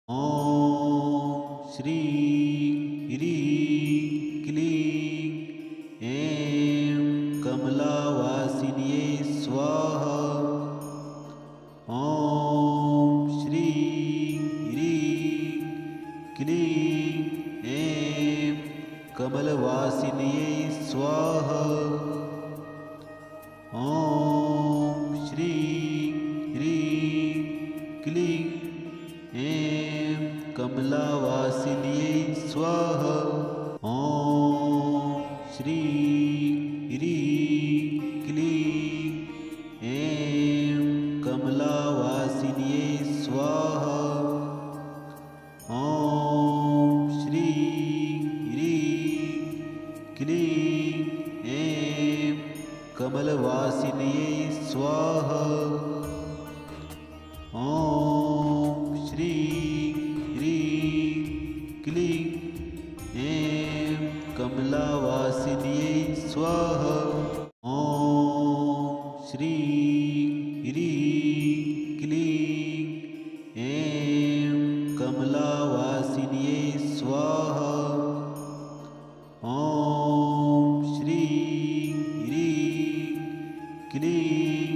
ॐ श्रीं ह्रीं क्लीं ऐं कमलावासिन्यै स्वाहा। ॐ श्रीं ह्रीं क्लीं ऐं कमलवासिन्यै स्वाहा। ॐ श्रीं ह्रीं क्लीं ऐं कमलावासिन्यै स्वाहा। ॐ श्रीं ह्रीं क्लीं ऐं कमलावासिन्यै स्वाहा। ॐ श्रीं ह्रीं क्लीं ऐं कमलवासिन्यै स्वाहा। ॐ श्रीं ह्रीं क्लीं ऐं कमलावासिन्यै स्वाहा। ॐ श्रीं ह्रीं क्लीं ऐं कमलावासिन्यै स्वाहा। ॐ श्रीं ह्रीं क्लीं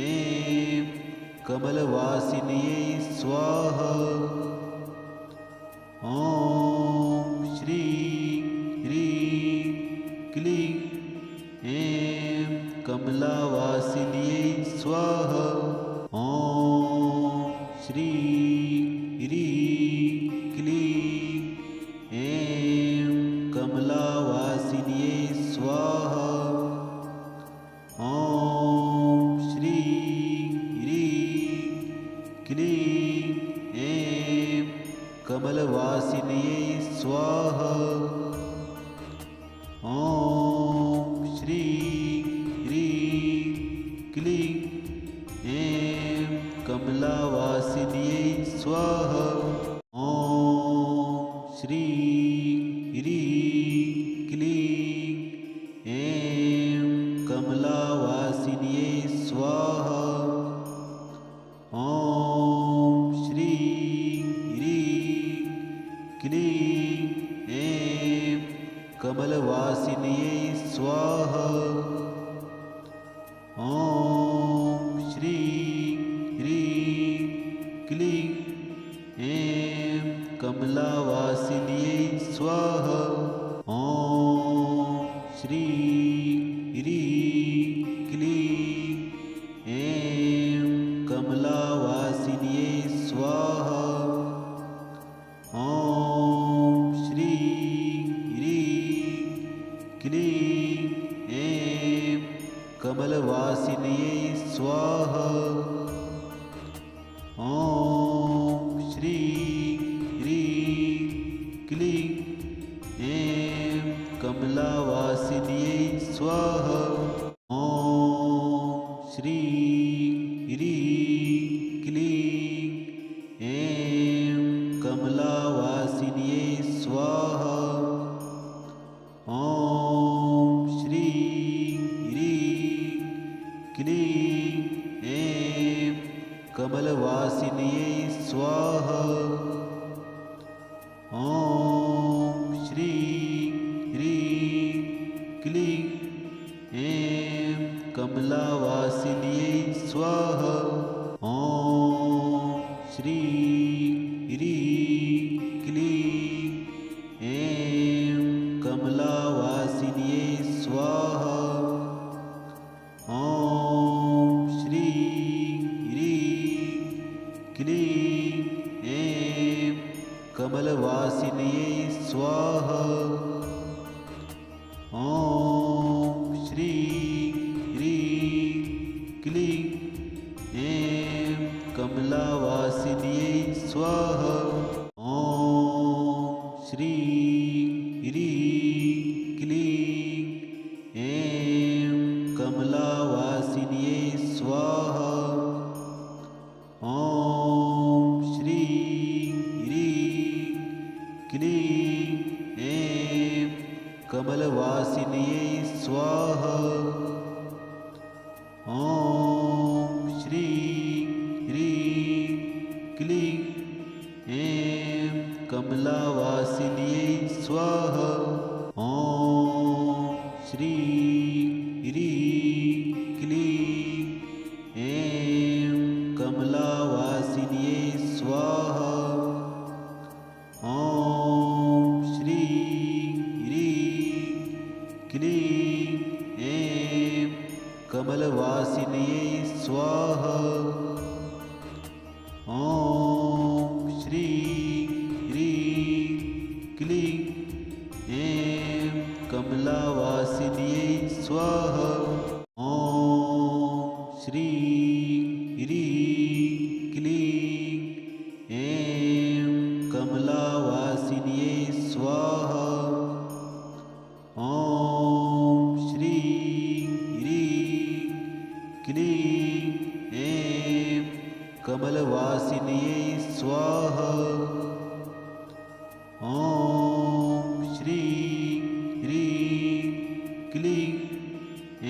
ऐं कमलवासिन्यै स्वाहा। ॐ श्रीं ह्रीं क्लीं ऐं कमलावासिन्यै स्वाहा। ॐ श्रीं ह्रीं क्लीं ऐं कमलावासिन्यै स्वाहा। ॐ श्रीं ह्रीं क्लीं ऐं कमलवासिन्यै स्वाहा। ॐ श्रीं ह्रीं क्लीं ऐं कमलावासिन्यै स्वाहा। ॐ श्रीं ह्रीं क्लीं ऐं कमलावासिन्यै स्वाहा। ॐ श्रीं ह्रीं क्लीं ऐं कमलवासिन्यै स्वाहा। ॐ श्रीं ह्रीं क्लीं ऐं कमलावासिन्यै स्वाहा। ॐ श्रीं ह्रीं क्लीं ऐं कमलावासिन्यै स्वाहा। ॐ श्रीं ह्रीं क्लीं ऐं कमलवासिन्यै स्वाहा। ॐ श्रीं ह्रीं क्लीं ऐं कमलावासिन्यै स्वाहा। ॐ श्रीं ह्रीं क्लीं ऐं कमलावासिन्यै स्वाहा। ॐ श्रीं ह्रीं क्लीं ऐं कमलवासिन्यै स्वाहा। ॐ श्रीं ह्रीं क्लीं ऐं कमलावासिन्यै स्वाहा। ॐ श्रीं ह्रीं क्लीं ऐं कमलावासिन्यै स्वाहा। ॐ श्रीं ह्रीं क्लीं ऐं कमलवासिन्यै स्वाहा। ॐ श्रीं ह्रीं क्लीं ऐं कमलावासिन्यै स्वाहा। ॐ श्रीं ह्रीं क्लीं ऐं कमलावासिन्यै स्वाहा। ॐ श्रीं ह्रीं क्लीं ऐं कमलवासिन्यै स्वाहा। ॐ श्रीं ह्रीं क्लीं ऐं कमलावासिन्यै स्वाहा। ॐ श्रीं ह्रीं क्लीं ऐं कमलावासिन्यै स्वाहा। ॐ श्रीं ह्रीं क्लीं ऐं कमलवासिन्यै स्वाहा। ॐ श्रीं ह्रीं क्लीं ऐं कमलावासिन्यै स्वाहा। ॐ श्रीं ह्रीं क्लीं ऐं कमलावासिन्यै स्वाहा। ॐ श्रीं ह्रीं क्लीं ऐं कमलवासिन्यै स्वाहा। ॐ श्रीं ह्रीं क्लीं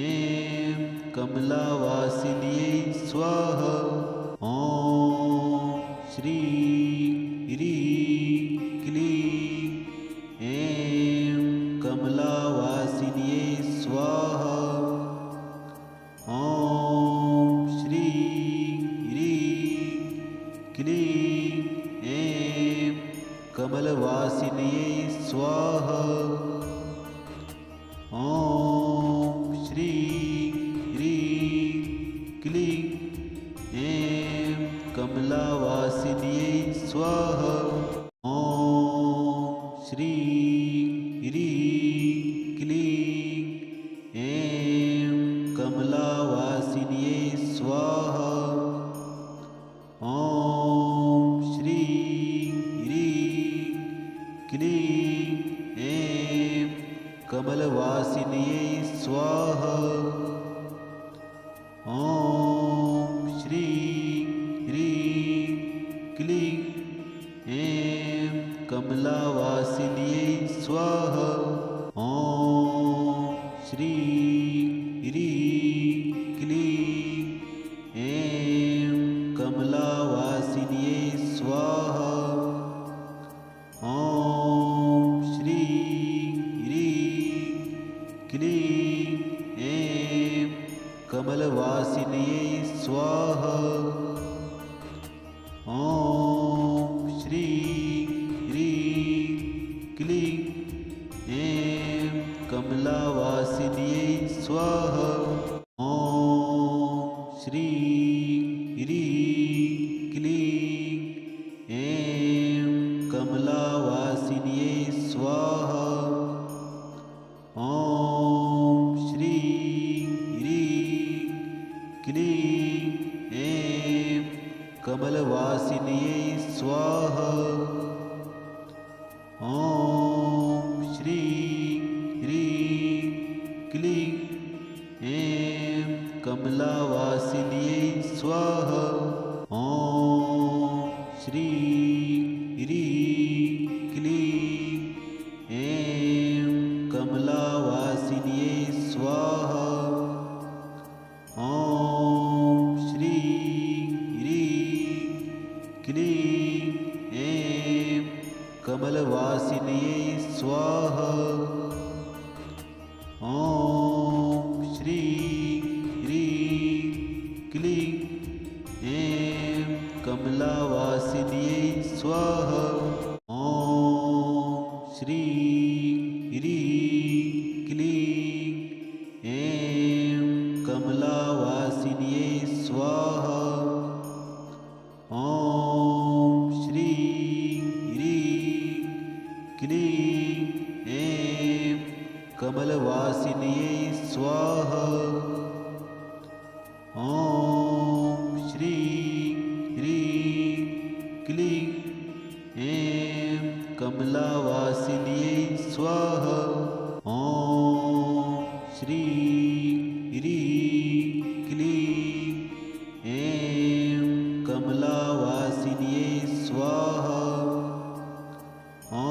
ऐं कमलावासिन्यै स्वाहा। ॐ श्रीं ह्रीं क्लीं ऐं कमलावासिन्यै स्वाहा। ॐ श्रीं ह्रीं क्लीं ऐं कमलवासिन्यै स्वाहा। ॐ श्रीं ह्रीं क्लीं ऐं कमलावासिन्यै स्वाहा। ॐ श्रीं ह्रीं क्लीं ऐं कमलावासिन्यै स्वाहा। ॐ श्रीं ह्रीं क्लीं ऐं कमलवासिन्यै स्वाहा। ॐ श्रीं ह्रीं क्लीं ऐं कमलावासिन्यै स्वाहा। ॐ श्रीं ह्रीं क्लीं ऐं कमलावासिन्यै स्वाहा। ॐ श्रीं ह्रीं क्लीं ऐं कमलवासिन्यै स्वाहा। ॐ श्रीं ह्रीं क्लीं ऐं कमलावासिन्यै स्वाहा। ॐ श्रीं ह्रीं क्लीं ऐं कमलावासिन्यै स्वाहा। ॐ श्रीं ह्रीं क्लीं ऐं कमलवासिन्यै स्वाहा। ॐ श्रीं ह्रीं क्लीं ऐं कमलावासिन्यै स्वाहा। ॐ श्रीं ह्रीं क्लीं ऐं कमलावासिन्यै स्वाहा। ॐ श्रीं ह्रीं क्लीं ऐं कमलवासिन्यै स्वाहा। ॐ श्रीं ह्रीं क्लीं ऐं कमलावासिन्यै स्वाहा। ॐ श्रीं ह्रीं क्लीं ऐं कमलावासिन्यै स्वाहा। ॐ श्रीं ह्रीं क्लीं ऐं कमलवासिन्यै स्वाहा। ॐ श्रीं ह्रीं क्लीं ऐं कमलावासिन्यै स्वाहा। ॐ श्रीं ह्रीं क्लीं ऐं कमलावासिन्यै स्वाहा। ॐ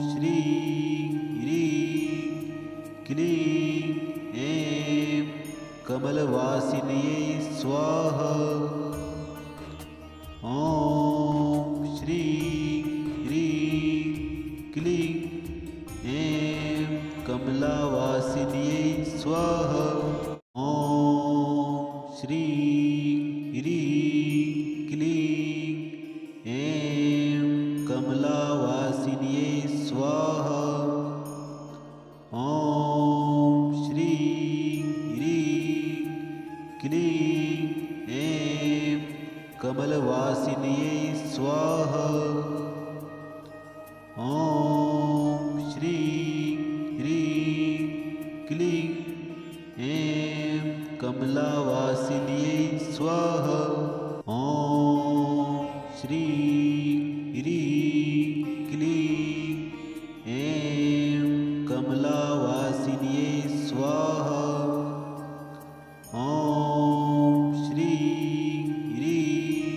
श्रीं ह्रीं क्लीं ऐं कमलवासिन्यै स्वाहा। ॐ श्रीं कमलावासिन्यै स्वाहा। ॐ श्रीं ह्रीं क्लीं ऐं कमलावासिन्यै स्वाहा। ॐ श्रीं ह्रीं क्लीं ऐं कमलवासिन्यै स्वाहा। ॐ श्रीं ह्रीं क्लीं ऐं कमलावासिन्यै स्वाहा। ॐ श्रीं ह्रीं क्लीं ऐं कमलावासिन्यै स्वाहा। ॐ श्रीं ह्रीं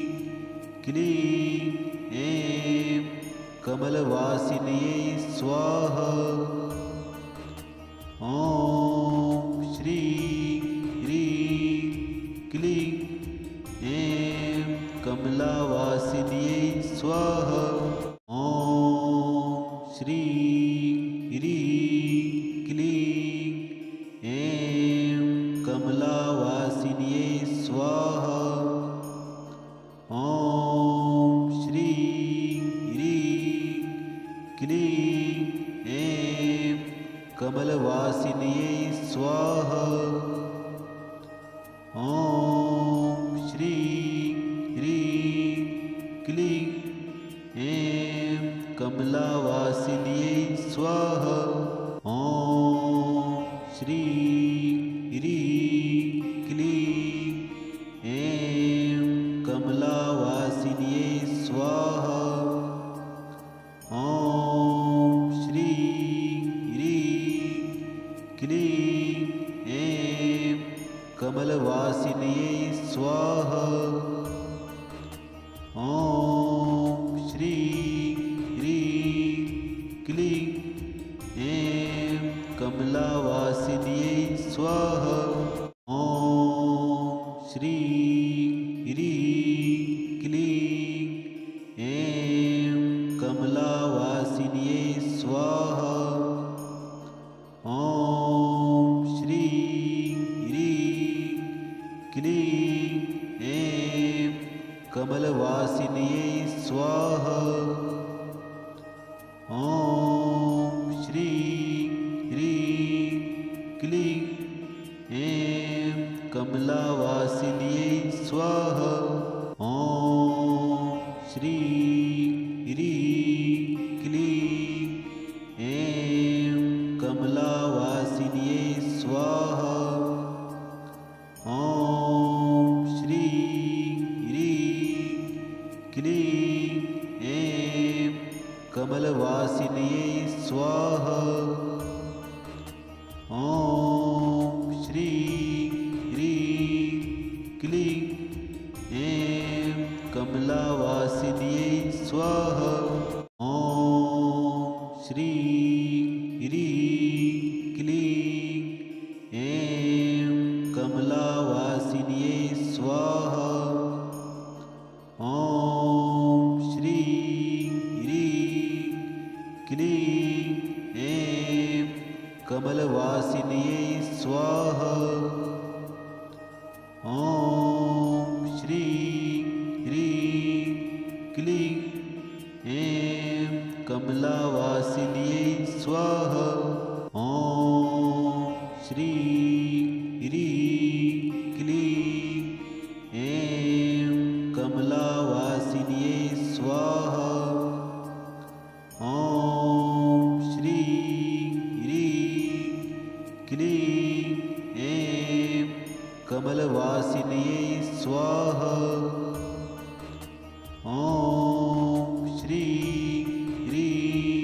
क्लीं ऐं कमलवासिन्यै स्वाहा। ॐ श्रीं ह्रीं क्लीं ऐं कमलावासिन्यै स्वाहा। ॐ श्रीं ह्रीं क्लीं ऐं कमलावासिन्यै स्वाहा। ॐ श्रीं ह्रीं क्लीं ऐं कमलवासिन्यै स्वाहा। ॐ श्रीं ह्रीं क्लीं ऐं कमलावासिन्यै स्वाहा। ॐ श्रीं ह्रीं क्लीं ऐं कमलावासिन्यै स्वाहा। ॐ श्रीं ह्रीं क्लीं ऐं कमलवासिन्यै स्वाहा। ॐ श्रीं ह्रीं क्लीं ऐं कमलावासिन्यै स्वाहा। ॐ श्रीं ह्रीं क्लीं ऐं कमलावासिन्यै स्वाहा। ॐ श्रीं ह्रीं क्लीं ऐं कमलवासिन्यै स्वाहा। ॐ श्रीं ह्रीं क्लीं ऐं कमलावासिन्यै स्वाहा। ॐ श्रीं ह्रीं क्लीं ऐं कमलावासिन्यै स्वाहा। ॐ श्रीं ह्रीं क्लीं ऐं कमलवासिन्यै स्वाहा। ॐ श्रीं ह्रीं क्लीं ऐं कमलावासिन्यै स्वाहा। ॐ श्रीं ह्रीं क्लीं ऐं कमलावासिन्यै स्वाहा। ॐ श्रीं ह्रीं क्लीं ऐं कमलवासिन्यै स्वाहा। ॐ श्रीं ह्रीं क्लीं ऐं कमलावासिन्यै स्वाहा। ॐ श्रीं ह्रीं क्लीं ऐं कमलावासिन्यै स्वाहा। ॐ श्रीं ह्रीं क्लीं ऐं कमलवासिन्यै स्वाहा। ॐ श्रीं ह्रीं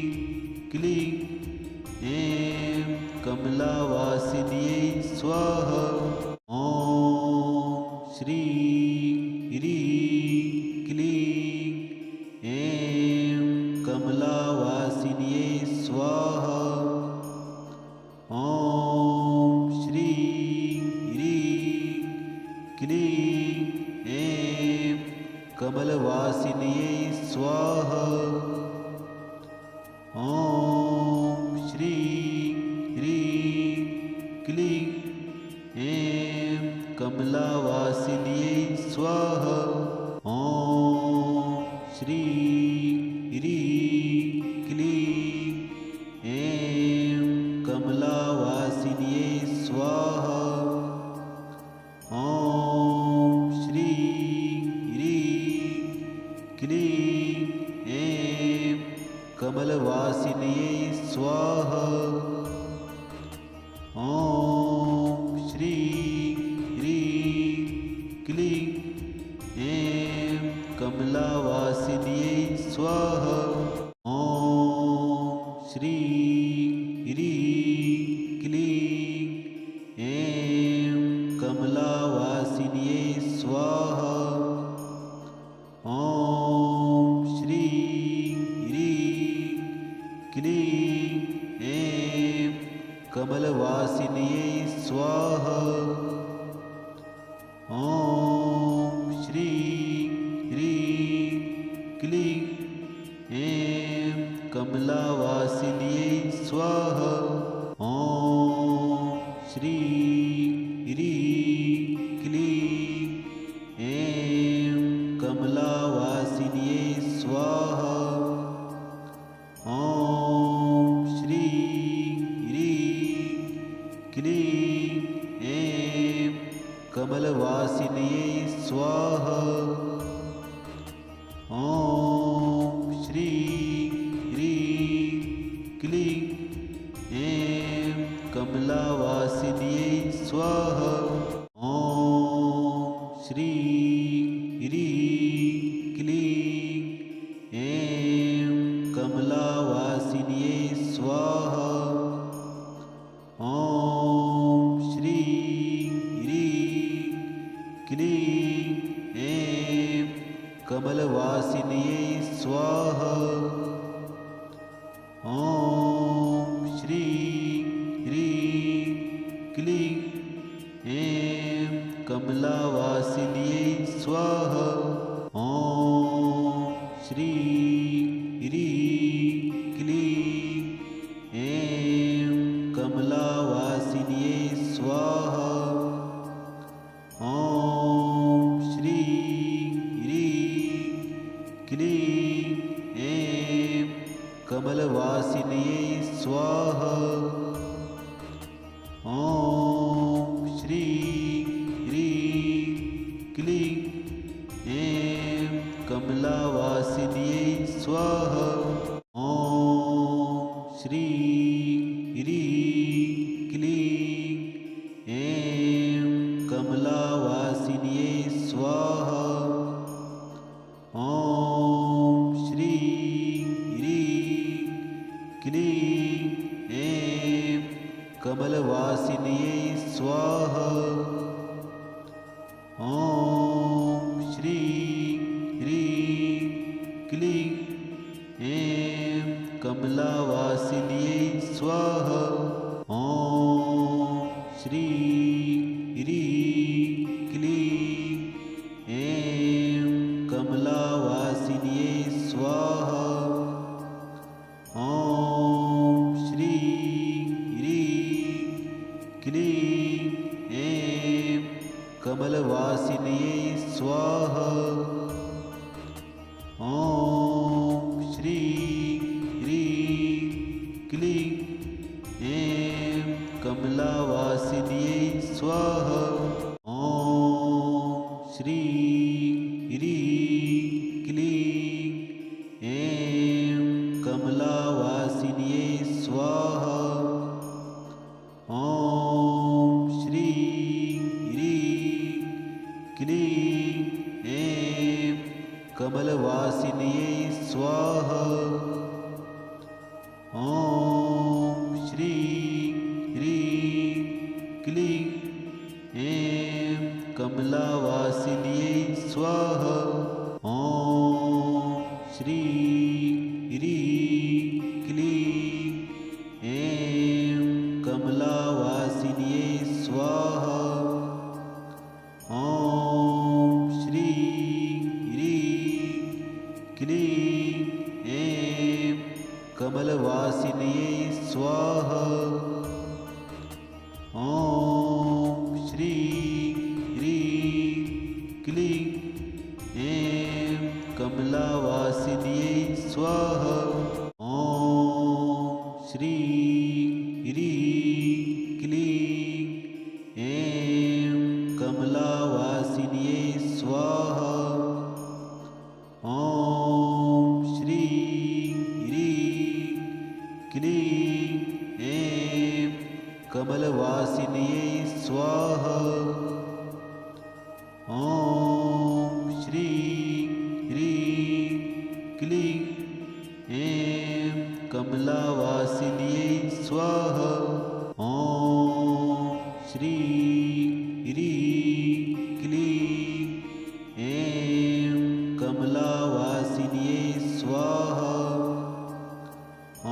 क्लीं ऐं कमलावासिन्यै स्वाहा। ॐ श्रीं ह्रीं क्लीं ऐं कमलावासिन्यै स्वाहा। ॐ श्रीं ह्रीं क्लीं ऐं कमलवासिन्यै स्वाहा। ॐ श्रीं ह्रीं ह्रीं क्लीं ऐं कमलावासिन्यै स्वाहा। ॐ श्रीं ह्रीं क्लीं ऐं कमलवासिन्यै स्वाहा। ॐ श्रीं ह्रीं क्लीं ऐं कमलावासिन्यै स्वाहा। ॐ श्रीं ह्रीं क्लीं ऐं कमलावासिन्यै स्वाहा। ॐ श्रीं ह्रीं क्लीं ऐं कमलवासिन्यै स्वाहा। ॐ श्रीं ह्रीं क्लीं ऐं कमलावासिन्यै स्वाहा। ॐ श्रीं ह्रीं क्लीं ऐं कमलावासिन्यै स्वाहा। ॐ श्रीं ह्रीं क्लीं ऐं कमलवासिन्यै स्वाहा। ॐ श्रीं ह्रीं क्लीं ऐं कमलावासिन्यै स्वाहा। ॐ श्रीं ह्रीं क्लीं ऐं कमलावासिन्यै स्वाहा। ॐ श्रीं ह्रीं क्लीं ऐं कमलवासिन्यै स्वाहा। ॐ श्रीं ह्रीं क्लीं ऐं कमलावासिन्यै स्वाहा। ॐ श्रीं ह्रीं क्लीं ऐं कमलावासिन्यै स्वाहा। ॐ श्रीं ह्रीं क्लीं ऐं कमलवासिन्यै स्वाहा। ॐ श्रीं ह्रीं क्लीं ऐं कमलावासिन्यै स्वाहा। ॐ श्रीं ह्रीं क्लीं ऐं कमलावासिन्यै स्वाहा। ॐ श्रीं ह्रीं क्लीं ऐं कमलवासिन्यै स्वाहा। ॐ श्रीं ह्रीं क्लीं ऐं कमलावासिन्यै स्वाहा। ॐ श्रीं ह्रीं क्लीं ऐं कमलावासिन्यै स्वाहा। ॐ श्रीं ह्रीं क्लीं ऐं कमलवासिन्यै स्वाहा। ॐ श्रीं ह्रीं क्लीं ऐं कमलावासिन्यै स्वाहा। ॐ श्रीं ह्रीं क्लीं ऐं कमलावासिन्यै स्वाहा। ॐ श्रीं ह्रीं क्लीं ऐं कमलवासिन्यै स्वाहा। ॐ श्रीं ह्रीं क्लीं ऐं कमलावासिन्यै स्वाहा। ॐ श्रीं ह्रीं क्लीं ऐं कमलावासिन्यै स्वाहा। ॐ श्रीं ह्रीं क्लीं ऐं कमलवासिन्यै स्वाहा। ॐ श्रीं ह्रीं क्लीं ऐं कमलावासिन्यै स्वाहा ॐ श्रीं ह्रीं क्लीं ऐं कमलावासिन्यै स्वाहा ॐ श्रीं ह्रीं क्लीं ऐं कमलवासिन्यै स्वाहा ॐ श्रीं ह्रीं क्लीं ऐं कमलावासिन्यै स्वाहा ॐ श्रीं ह्रीं क्लीं ऐं कमलावासिन्यै स्वाहा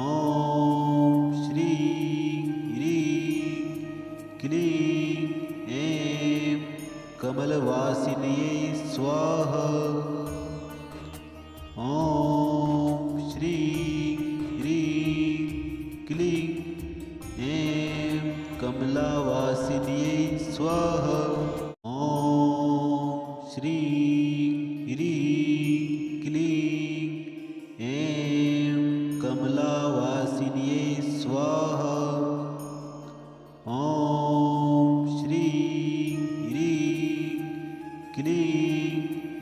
ॐ श्रीं ह्रीं क्लीं ऐं कमलवासिन्यै स्वाहा ॐ श्रीं ह्रीं क्लीं ऐं कमलावासिन्यै स्वाहा ॐ श्रीं ह्रीं क्लीं ऐं कमलावासिन्यै स्वाहा ॐ श्रीं ह्रीं क्लीं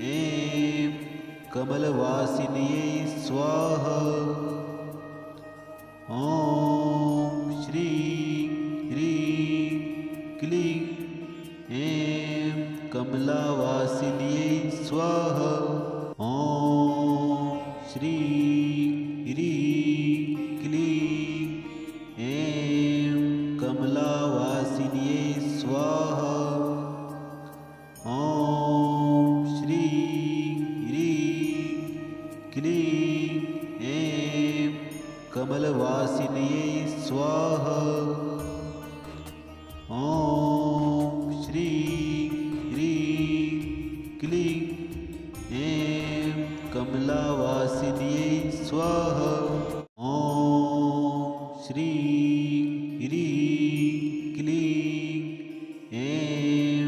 ऐं कमलवासिन्यै स्वाहा ॐ श्रीं ह्रीं क्लीं ऐं कमलावासिन्यै स्वाहा ॐ श्रीं ह्रीं क्लीं ऐं कमलावासिन्यै स्वाहा ॐ श्रीं ह्रीं क्लीं ऐं कमलवासिन्यै स्वाहा ॐ श्रीं ह्रीं क्लीं ऐं कमलावासिन्यै स्वाहा ॐ श्रीं ह्रीं क्लीं ऐं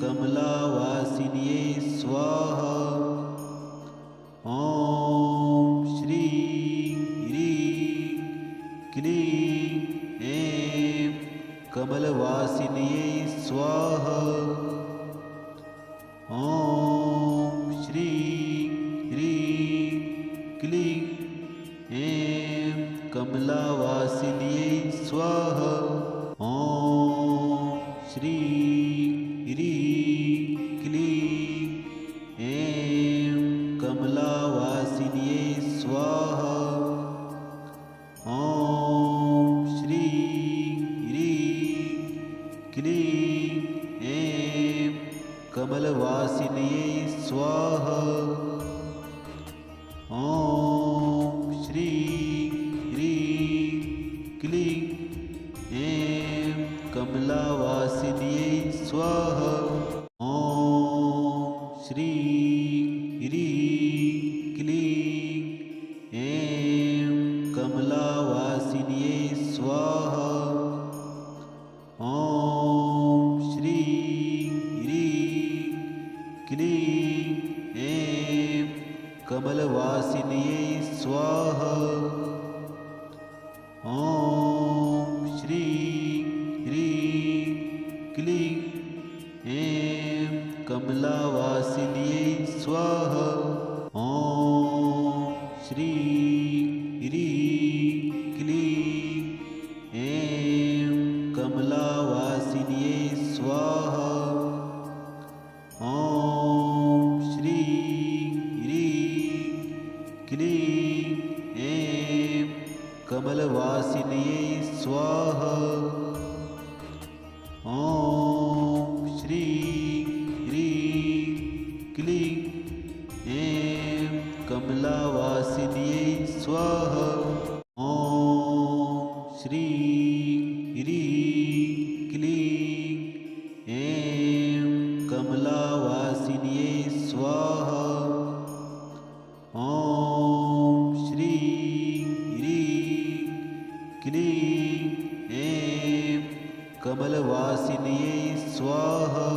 कमलावासिन्यै स्वाहा ॐ श्रीं ह्रीं क्लीं ऐं कमलवासिन्यै स्वाहा ॐ श्रीं ह्रीं क्लीं ऐं कमलावासिन्यै स्वाहा ॐ श्रीं ह्रीं क्लीं ऐं कमलावासिन्यै स्वाहा ॐ श्रीं ह्रीं क्लीं ऐं कमलवासिन्यै स्वाहा ॐ श्रीं ह्रीं क्लीं ऐं कमलावासिन्यै स्वाहा ॐ श्रीं ह्रीं क्लीं ऐं कमलावासिन्यै स्वाहा ॐ श्रीं ह्रीं क्लीं ऐं कमलवासिन्यै स्वाहा ॐ श्रीं ह्रीं क्लीं ऐं कमलावासिन्यै स्वाहा ॐ श्रीं ह्रीं क्लीं ऐं कमलावासिन्यै स्वाहा ॐ श्रीं ह्रीं क्लीं ऐं कमलवासिन्यै स्वाहा ॐ श्रीं ह्रीं क्लीं ऐं कमलावासिन्यै स्वाहा ॐ श्रीं ह्रीं क्लीं ऐं कमलावासिन्यै स्वाहा ॐ श्रीं ह्रीं क्लीं ऐं कमलवासिन्यै स्वाहा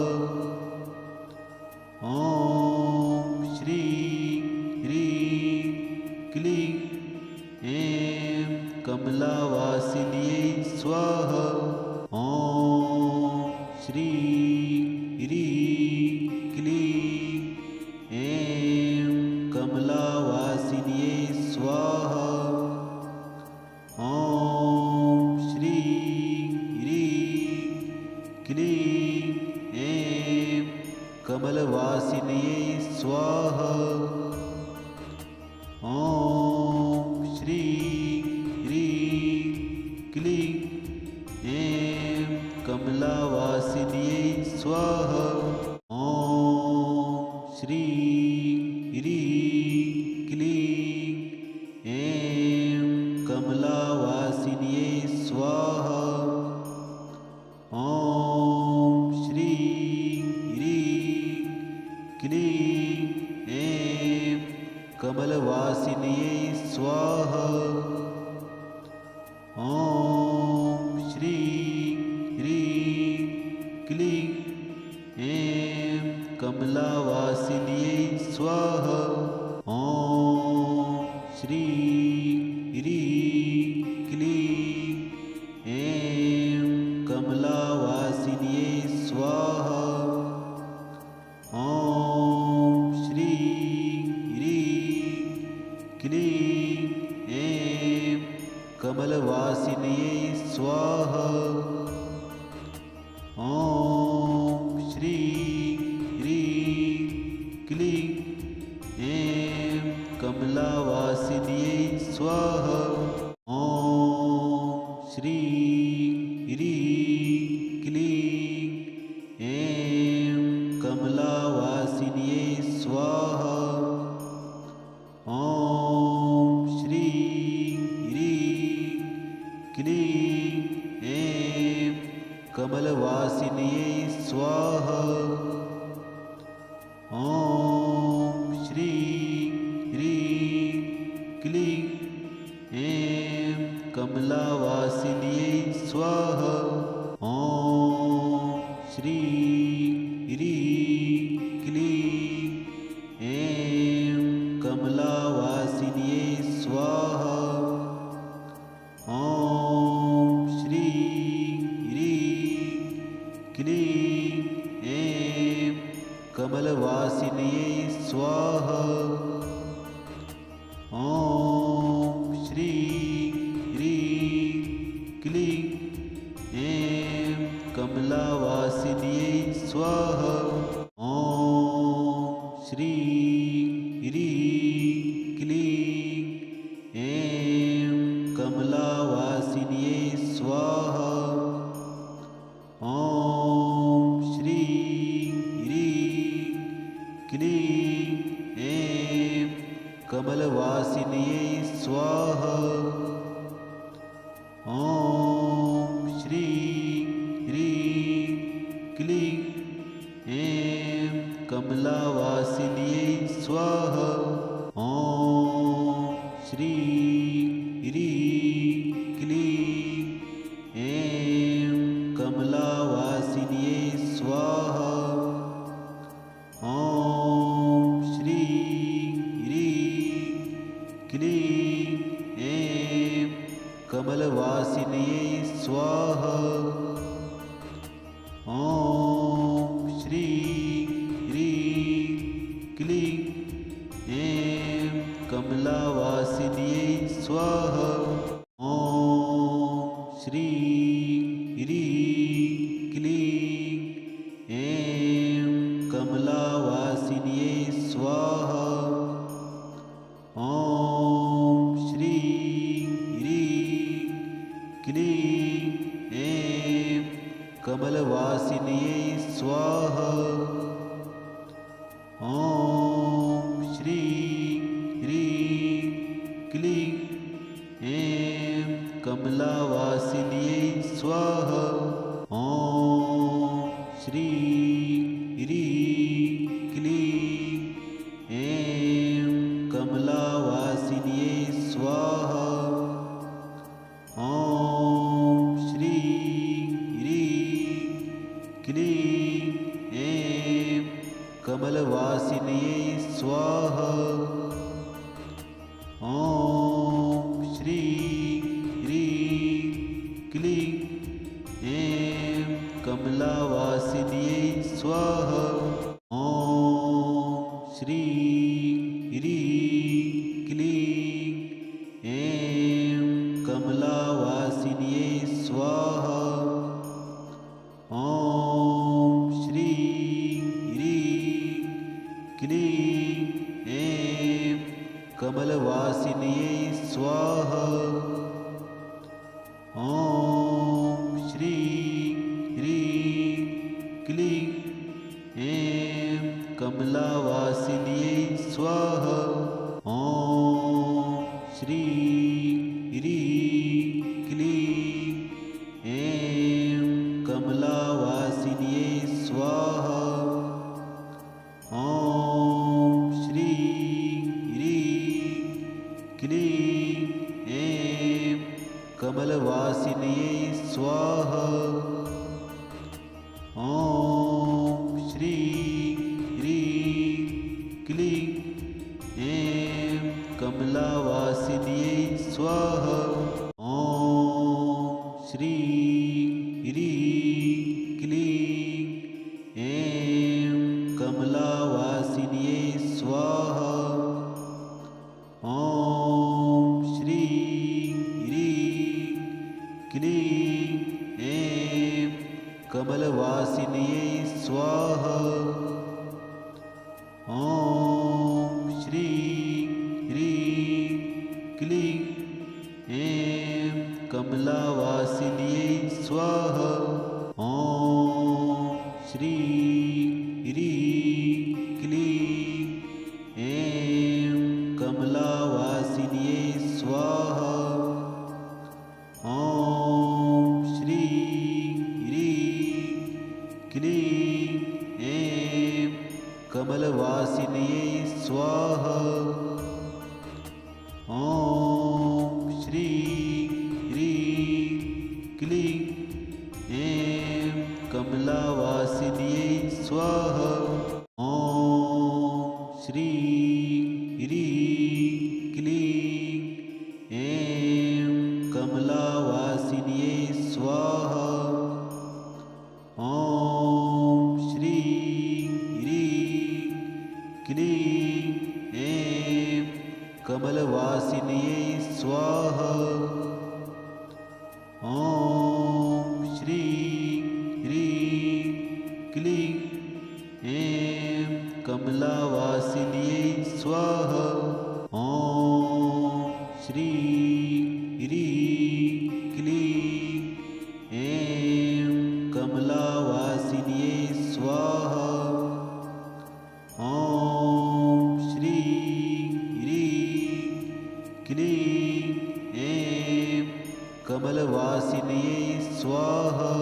ॐ श्रीं ह्रीं क्लीं ऐं कमलावासिन्यै स्वाहा। ॐ श्रीं ह्रीं क्लीं ऐं कमलावासिन्यै स्वाहा। ॐ श्रीं ह्रीं क्लीं ऐं कमलवासिन्यै स्वाहा। ॐ श्रीं ह्रीं क्लीं ऐं कमलावासिन्यै स्वाहा। ॐ श्रीं ह्रीं क्लीं ऐं कमलावासिन्यै स्वाहा। ॐ श्रीं ह्रीं क्लीं ऐं कमलवासिन्यै स्वाहा। ॐ श्रीं ह्रीं क्लीं ऐं कमलावासिन्यै स्वाहा। ॐ श्रीं ह्रीं क्लीं ऐं कमलावासिन्यै स्वाहा। ॐ श्रीं ह्रीं क्लीं ऐं कमलवासिन्यै स्वाहा। ॐ श्रीं ह्रीं क्लीं ऐं कमलावासिन्यै स्वाहा। ॐ श्रीं ह्रीं क्लीं ऐं कमलावासिन्यै स्वाहा। ॐ श्रीं ह्रीं क्लीं ऐं कमलवासिन्यै स्वाहा। ॐ श्रीं ह्रीं क्लीं ऐं कमलावासिन्यै स्वाहा। ॐ श्रीं ह्रीं क्लीं ऐं कमलावासिन्यै स्वाहा। ॐ श्रीं ह्रीं क्लीं ऐं कमलवासिन्यै स्वाहा। ॐ श्रीं ह्रीं क्लीं ऐं कमलावासिन्यै स्वाहा। ॐ श्रीं ह्रीं क्लीं ऐं कमलावासिन्यै स्वाहा। ॐ श्रीं ह्रीं क्लीं ऐं कमलवासिन्यै स्वाहा। ॐ श्रीं ह्रीं क्लीं ऐं कमलावासिन्यै स्वाहा। ॐ श्रीं ह्रीं क्लीं ऐं कमलावासिन्यै स्वाहा। ॐ श्रीं ह्रीं क्लीं ऐं कमलवासिन्यै स्वाहा। ॐ श्रीं ह्रीं क्लीं ऐं कमलावासिन्यै स्वाहा। ॐ श्रीं ह्रीं क्लीं ऐं कमलावासिन्यै स्वाहा। ॐ श्रीं ह्रीं क्लीं ऐं कमलवासिन्यै स्वाहा। ॐ श्रीं ह्रीं क्लीं ऐं कमलावासिन्यै स्वाहा। ॐ श्रीं ह्रीं क्लीं ऐं कमलावासिन्यै स्वाहा। ॐ श्रीं ह्रीं क्लीं ऐं कमलवासिन्यै स्वाहा। ॐ कमलावासिन्ये स्वाहा। ॐ श्रीं ह्रीं क्लीं ऐं कमलवासिन्ये स्वाहा। ॐ श्रीं ह्रीं क्लीं ऐं कमलावासिन्ये स्वाहा। ॐ श्रीं ह्रीं क्लीं ऐं कमलावासिन्ये स्वाहा। ॐ श्रीं ह्रीं क्लीं ऐं कमलवासिन्ये स्वाहा। ॐ श्रीं ह्रीं क्लीं ऐं कमलावासिन्ये स्वाहा। ॐ श्रीं ह्रीं क्लीं ऐं कमलावासिन्ये स्वाहा। ॐ श्रीं ह्रीं क्लीं ऐं कमलवासिन्ये स्वाहा। ॐ श्रीं ह्रीं क्लीं ऐं कमलावासिन्ये स्वाहा। ॐ श्रीं ह्रीं क्लीं ऐं कमलावासिन्ये स्वाहा। ॐ श्रीं ह्रीं क्लीं ऐं कमलवासिन्ये स्वाहा। ॐ श्रीं ह्रीं क्लीं ऐं कमलावासिन्ये स्वाहा। ॐ श्रीं ह्रीं क्लीं ऐं कमलावासिन्ये स्वाहा। ॐ श्रीं ह्रीं क्लीं ऐं कमलवासिन्ये स्वाहा। ॐ श्रीं ह्रीं क्लीं ऐं कमलावासिन्ये स्वाहा। ॐ श्रीं ह्रीं क्लीं ऐं कमलावासिन्ये स्वाहा। ॐ श्रीं ह्रीं क्लीं ऐं कमलवासिन्ये स्वाहा।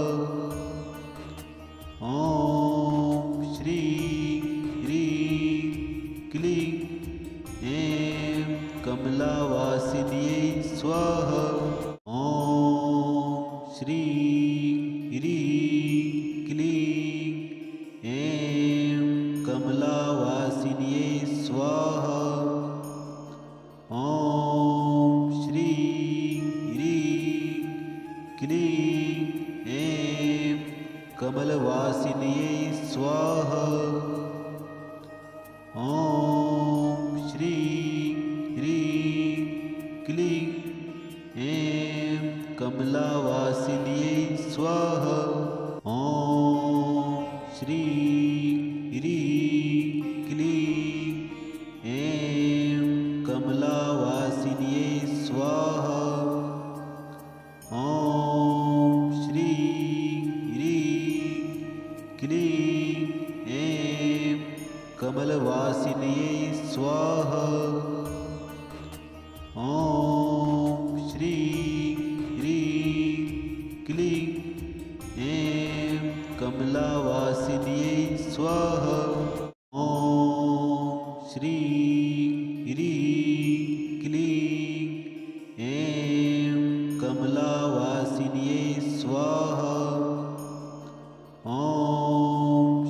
ॐ श्रीं ह्रीं क्लीं ऐं कमलावासिन्ये स्वाहा। ॐ श्रीं ह्रीं क्लीं ऐं कमलावासिन्ये स्वाहा। ॐ श्रीं ह्रीं क्लीं ऐं कमलवासिन्ये स्वाहा। ॐ श्रीं ह्रीं क्लीं ऐं कमलावासिन्ये स्वाहा। ॐ श्रीं ह्रीं क्लीं ऐं कमलावासिन्ये स्वाहा। ॐ श्रीं ह्रीं क्लीं ऐं कमलवासिन्ये स्वाहा। ॐ श्रीं ह्रीं क्लीं ऐं कमलावासिन्ये स्वाहा। ॐ श्रीं ह्रीं क्लीं ऐं कमलावासिन्ये स्वाहा। ॐ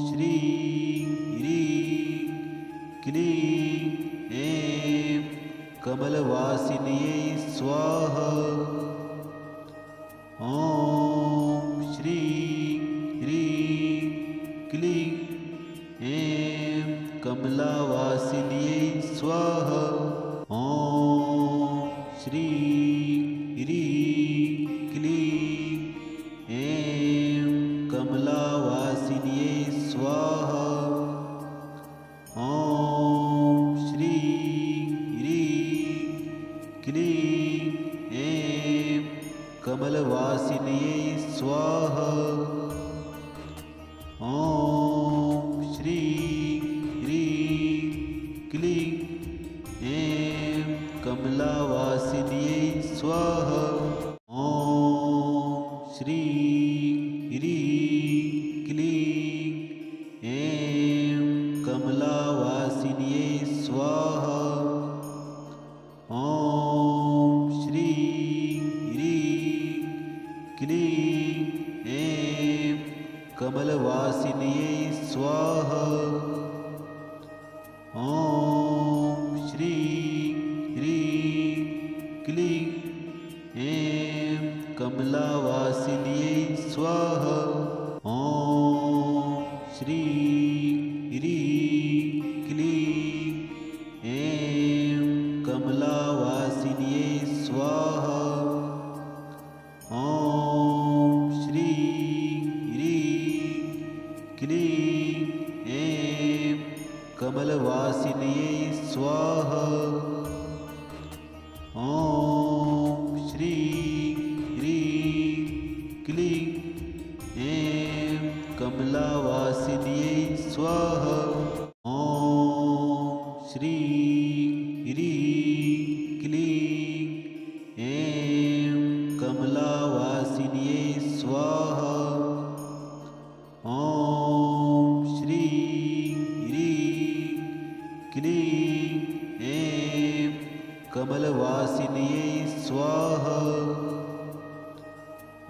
श्रीं ह्रीं क्लीं ऐं कमलवासिन्ये स्वाहा। ॐ श्रीं ह्रीं क्लीं ऐं कमलावासिन्ये स्वाहा। ॐ श्रीं ह्रीं ऐं कमलवासिन्यै स्वाहा। ॐ श्रीं ह्रीं क्लीं ऐं कमलावासिन्यै स्वाहा। ॐ श्रीं ह्रीं क्लीं ऐं कमलावासिन्यै स्वाहा। ॐ श्रीं ह्रीं क्लीं ऐं कमलवासिन्यै स्वाहा। ॐ श्रीं ह्रीं क्लीं ऐं कमलावासिन्यै स्वाहा। ॐ श्रीं ह्रीं क्लीं ऐं कमलावासिन्यै स्वाहा। ॐ श्रीं ह्रीं क्लीं ऐं कमलवासिन्यै स्वाहा। ॐ श्रीं ह्रीं क्लीं ऐं कमलावासिन्यै स्वाहा। ॐ श्रीं ह्रीं क्लीं ऐं कमलावासिन्यै स्वाहा। ॐ श्रीं ह्रीं क्लीं ऐं कमलवासिन्यै स्वाहा।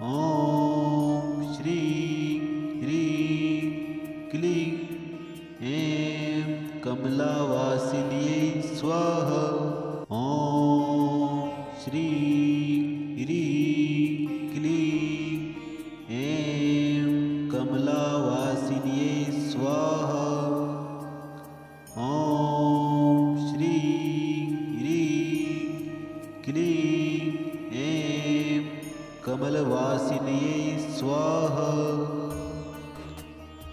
ॐ श्रीं ह्रीं क्लीं ऐं कमलावासिन्यै स्वाहा। ॐ श्रीं ह्रीं क्लीं ऐं कमलावासिन्यै स्वाहा। ॐ श्रीं ह्रीं क्लीं ऐं कमलवासिन्यै स्वाहा।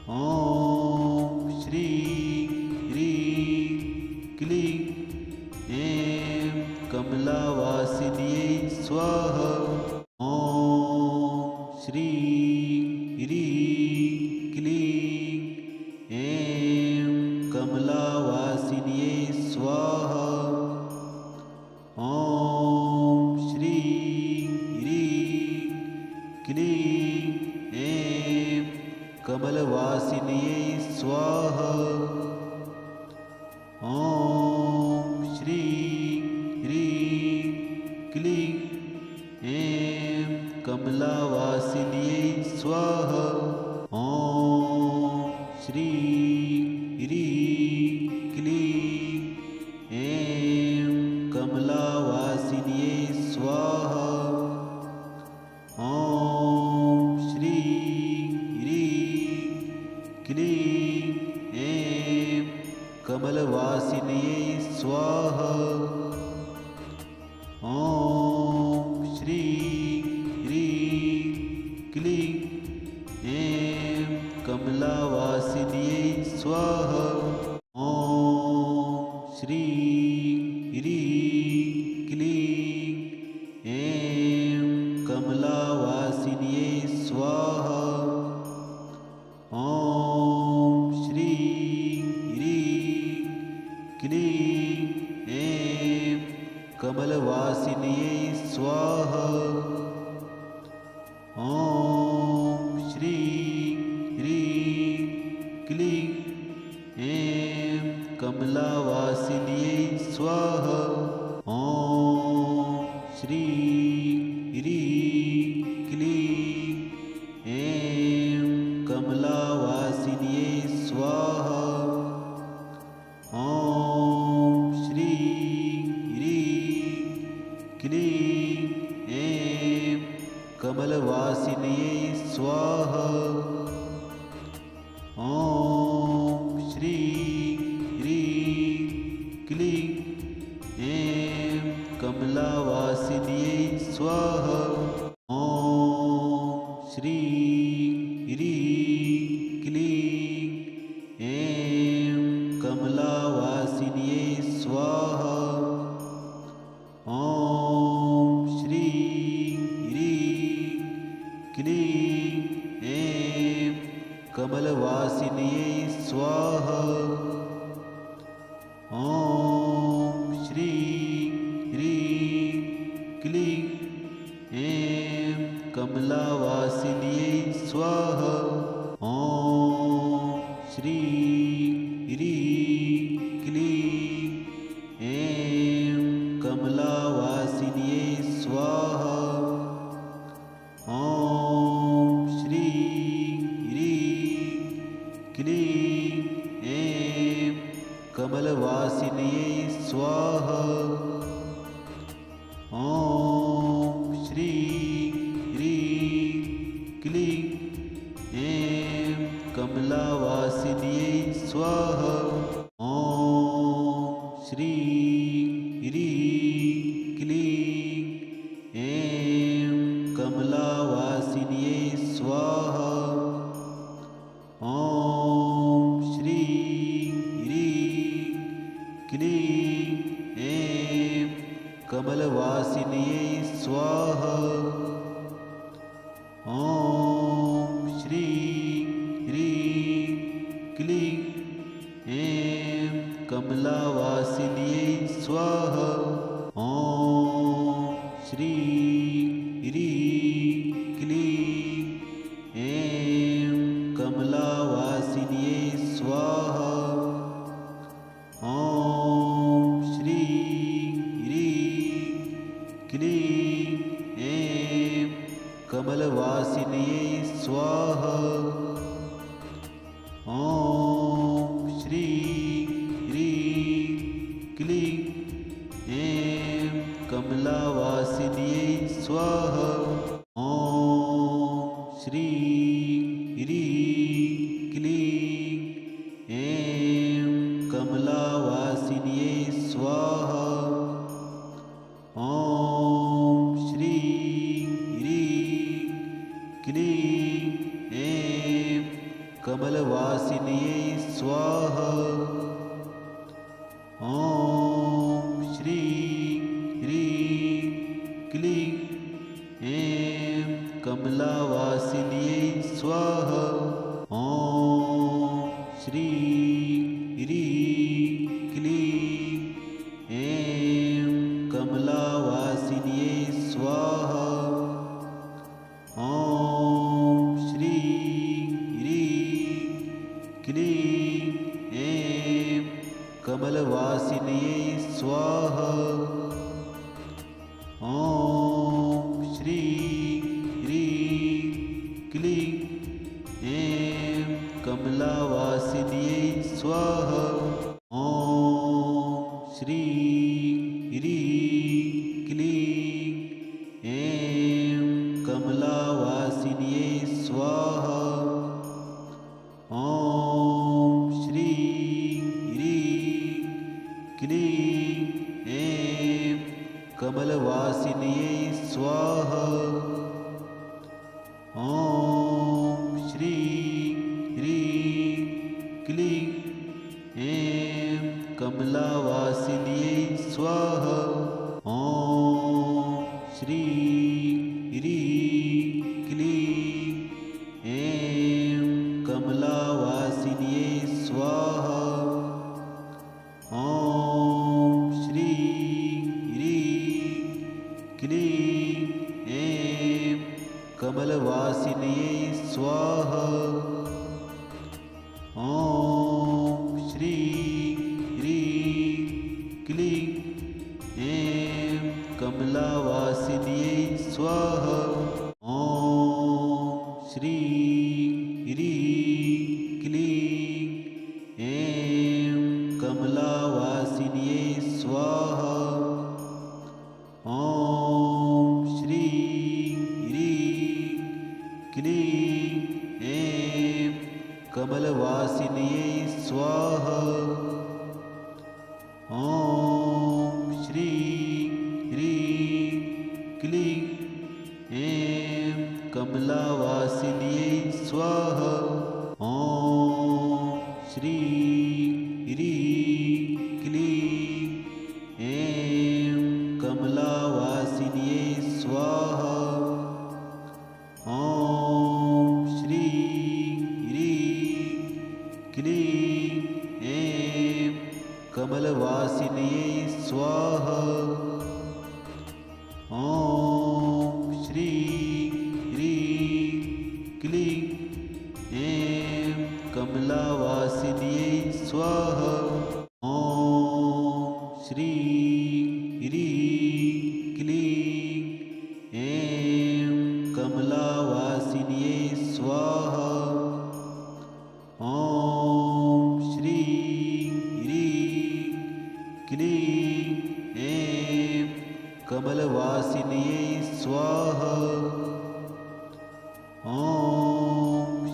ॐ श्रीं ह्रीं क्लीं ऐं कमलावासिन्यै स्वाहा। ॐ श्रीं ह्रीं क्लीं ऐं कमलावासिन्यै स्वाहा। ॐ श्रीं ह्रीं क्लीं ऐं कमलवासिन्यै स्वाहा। ॐ श्रीं ह्रीं क्लीं ऐं कमलावासिन्यै स्वाहा। ॐ श्रीं ह्रीं क्लीं ऐं कमलावासिन्यै स्वाहा। ॐ श्रीं ह्रीं क्लीं ऐं कमलवासिन्यै स्वाहा। ॐ श्रीं ह्रीं क्लीं ऐं कमलावासिन्यै स्वाहा। ॐ श्रीं ह्रीं क्लीं ऐं कमलावासिन्यै स्वाहा। ॐ श्रीं ह्रीं क्लीं ऐं कमलवासिन्यै स्वाहा। ॐ श्रीं ह्रीं क्लीं ऐं कमलावासिन्यै स्वाहा। ॐ श्रीं ह्रीं क्लीं ऐं कमलावासिन्यै स्वाहा। ॐ श्रीं ह्रीं क्लीं ऐं कमलवासिन्यै स्वाहा। ॐ श्रीं ह्रीं क्लीं ऐं कमलावासिन्यै स्वाहा। ॐ श्रीं ह्रीं क्लीं ऐं कमलावासिन्यै स्वाहा। ॐ क्लीं ऐं कमलावासिन्यै स्वाहा। ॐ श्रीं ह्रीं क्लीं ऐं कमलावासिन्यै स्वाहा। ॐ श्रीं ह्रीं क्लीं ऐं कमलवासिन्यै स्वाहा। ॐ श्रीं ह्रीं क्लीं ऐं कमलावासिन्यै स्वाहा। ॐ श्रीं ह्रीं क्लीं ऐं कमलावासिन्यै स्वाहा। ॐ श्रीं ह्रीं क्लीं ऐं कमलवासिन्यै स्वाहा। ॐ श्रीं ह्रीं क्लीं ऐं कमलावासिन्यै स्वाहा। ॐ श्रीं ह्रीं क्लीं ऐं कमलावासिन्यै स्वाहा। ॐ श्रीं ह्रीं क्लीं ऐं कमलवासिन्यै स्वाहा। ॐ श्रीं ह्रीं क्लीं ऐं कमलावासिन्यै स्वाहा। ॐ श्रीं ह्रीं क्लीं ऐं कमलावासिन्यै स्वाहा। ॐ श्रीं ह्रीं क्लीं ऐं कमलवासिन्यै स्वाहा। ॐ श्रीं ह्रीं क्लीं ऐं कमलावासिन्यै स्वाहा। ॐ श्रीं ह्रीं क्लीं ऐं कमलावासिन्यै स्वाहा। ॐ श्रीं ह्रीं क्लीं ऐं कमलवासिन्यै स्वाहा। ॐ श्रीं ह्रीं क्लीं ऐं कमलावासिन्यै स्वाहा। ॐ श्रीं ह्रीं क्लीं ऐं कमलावासिन्यै स्वाहा। ॐ श्रीं ह्रीं क्लीं ऐं कमलवासिन्यै स्वाहा। ॐ श्रीं ह्रीं क्लीं ऐं कमलावासिन्यै स्वाहा। ॐ श्रीं ह्रीं क्लीं ऐं कमलावासिन्यै स्वाहा। ॐ श्रीं ह्रीं क्लीं ऐं कमलवासिन्यै स्वाहा। ॐ श्रीं ह्रीं क्लीं ऐं कमलावासिन्यै स्वाहा। ॐ श्रीं ह्रीं क्लीं ऐं कमलावासिन्यै स्वाहा। ॐ श्रीं ह्रीं क्लीं ऐं कमलवासिन्यै स्वाहा। ॐ श्रीं ह्रीं क्लीं ऐं कमलावासिन्यै स्वाहा। ॐ श्रीं ह्रीं क्लीं ऐं कमलावासिन्यै स्वाहा। ॐ श्रीं ह्रीं क्लीं ऐं कमलवासिन्यै स्वाहा। ॐ कमलवासिन्यै स्वाहा। ॐ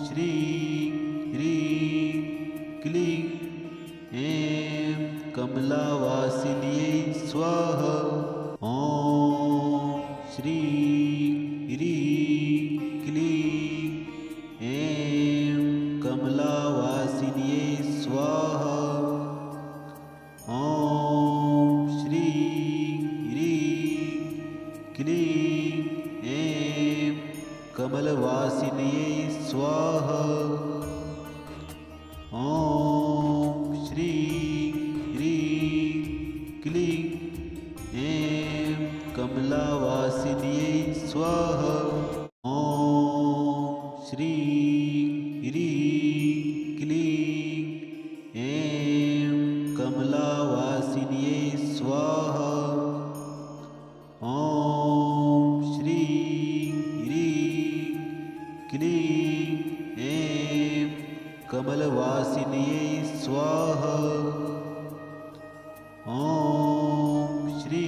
श्री ह्रीं क्लीं ऐं कमलावासिन्यै स्वाहा। ॐ श्री ह्रीं क्लीं ऐं कमलावासिन्यै स्वाहा। ॐ श्री ह्रीं क्लीं ऐं कमलवासिन्यै स्वाहा। ॐ श्री ह्रीं क्लीं ऐं कमलावासिन्यै स्वाहा। ॐ श्री ह्रीं क्लीं ऐं कमलावासिन्यै स्वाहा। ॐ श्री ह्रीं क्लीं ऐं कमलवासिन्यै स्वाहा। ॐ श्री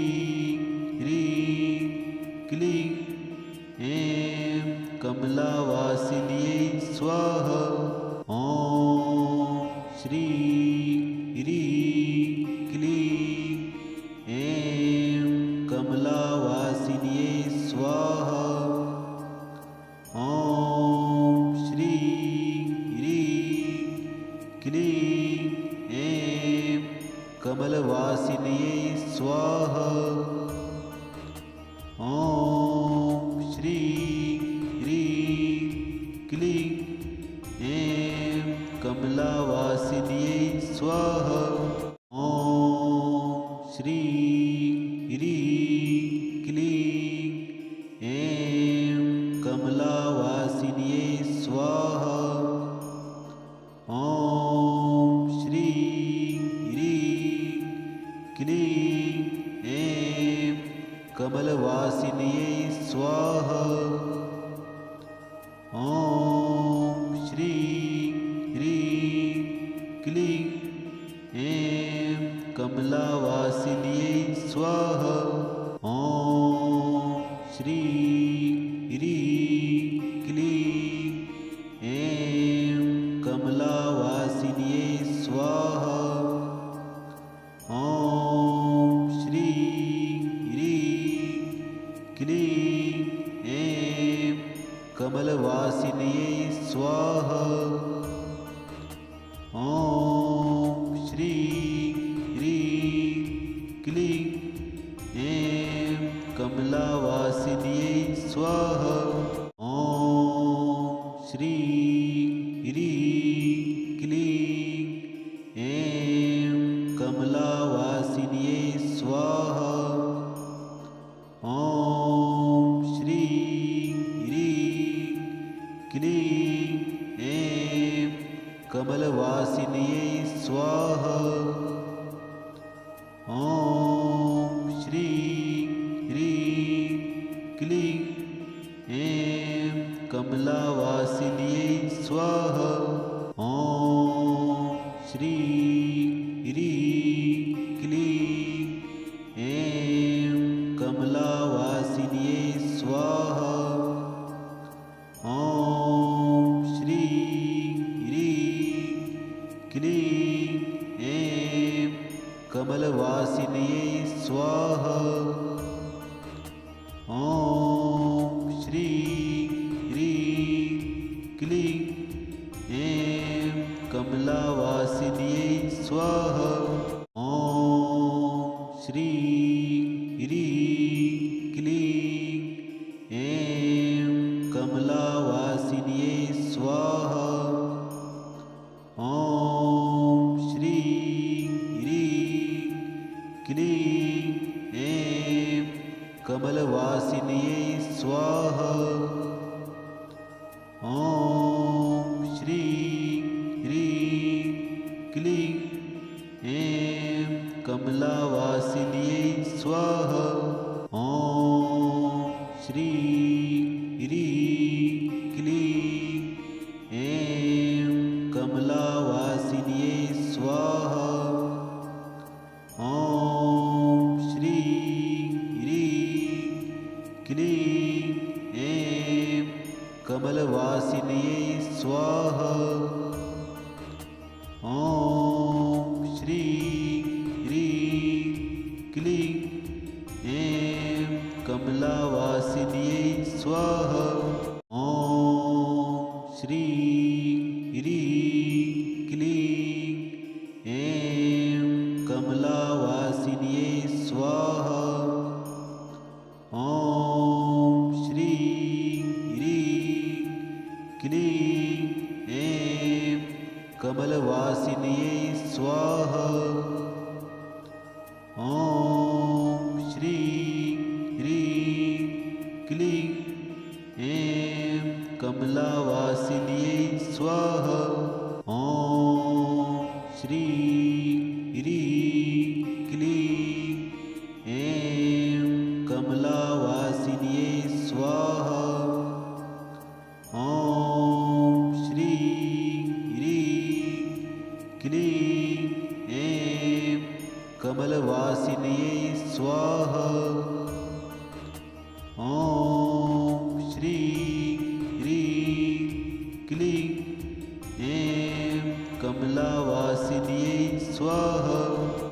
ह्रीं क्लीं ऐं कमलावासिन्यै स्वाहा। ॐ श्री ह्रीं क्लीं ऐं कमलावासिन्यै स्वाहा। ॐ श्री ह्रीं क्लीं ऐं कमलवासिन्यै स्वाहा। ॐ श्री ह्रीं क्लीं ऐं कमलावासिन्यै स्वाहा। ॐ श्री ह्रीं क्लीं ऐं कमलावासिन्यै स्वाहा। ॐ श्री ह्रीं क्लीं ऐं कमलवासिन्यै स्वाहा। ॐ श्री ह्रीं क्लीं ऐं कमलावासिन्यै स्वाहा। ॐ श्री ह्रीं क्लीं ऐं कमलावासिन्यै स्वाहा। ॐ श्री ह्रीं क्लीं ऐं कमलवासिन्यै स्वाहा। ॐ श्री ह्रीं क्लीं ऐं कमलावासिन्यै स्वाहा। ॐ श्री ह्रीं क्लीं ऐं कमलावासिन्यै स्वाहा। ॐ श्री ह्रीं क्लीं ऐं कमलवासिन्यै स्वाहा। ॐ श्री ह्रीं क्लीं ऐं कमलावासिन्यै स्वाहा। ॐ श्री ह्रीं क्लीं ऐं कमलावासिन्यै स्वाहा। ॐ श्री ह्रीं क्लीं ऐं कमलवासिन्यै स्वाहा। ॐ श्री ह्रीं क्लीं ऐं कमलावासिन्यै स्वाहा। ॐ श्री ह्रीं क्लीं ऐं कमलावासिन्यै स्वाहा। ॐ श्री ह्रीं क्लीं ऐं कमलवासिन्यै स्वाहा। ॐ श्री ह्रीं क्लीं ऐं कमलावासिन्यै स्वाहा। ॐ श्री ह्रीं क्लीं ऐं कमलावासिन्यै स्वाहा। ॐ श्री ह्रीं क्लीं ऐं कमलवासिन्यै स्वाहा। ॐ श्रीं ह्रीं क्लीं ऐं कमलावासिन्यै स्वाहा। ॐ श्रीं ह्रीं क्लीं ऐं कमलावासिन्यै स्वाहा। ॐ श्रीं ह्रीं क्लीं ऐं कमलवासिन्यै स्वाहा। ॐ श्रीं ह्रीं क्लीं ऐं कमलावासिन्यै स्वाहा। ॐ श्रीं ह्रीं क्लीं ऐं कमलावासिन्यै स्वाहा। ॐ श्रीं ह्रीं क्लीं ऐं कमलवासिन्यै स्वाहा। ॐ श्रीं ह्रीं क्लीं ऐं कमलावासिन्यै स्वाहा।